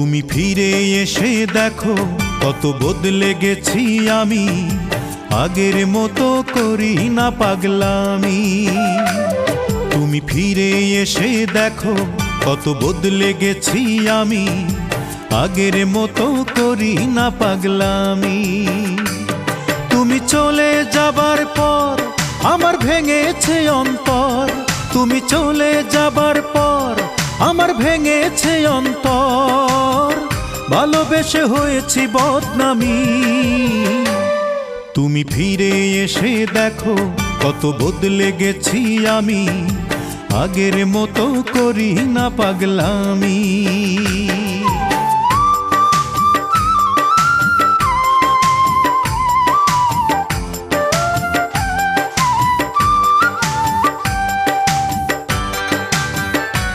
তুমি ফিরে এসে দেখো কত বদলে গেছি আমি, আগের মতো করি না পাগলামি। তুমি ফিরে এসে দেখো কত বদলে গেছি আমি, আগের মতো করি না পাগলামি। তুমি চলে যাবার পর আমার ভেঙেছে অন্তর, তুমি চলে যাবার পর আমার ভেঙেছে অন্তর, ভালোবেসে হয়েছি বদনামি। তুমি ফিরে এসে দেখো কত বদলে গেছি আমি, আগের মতো করি না পাগলামি।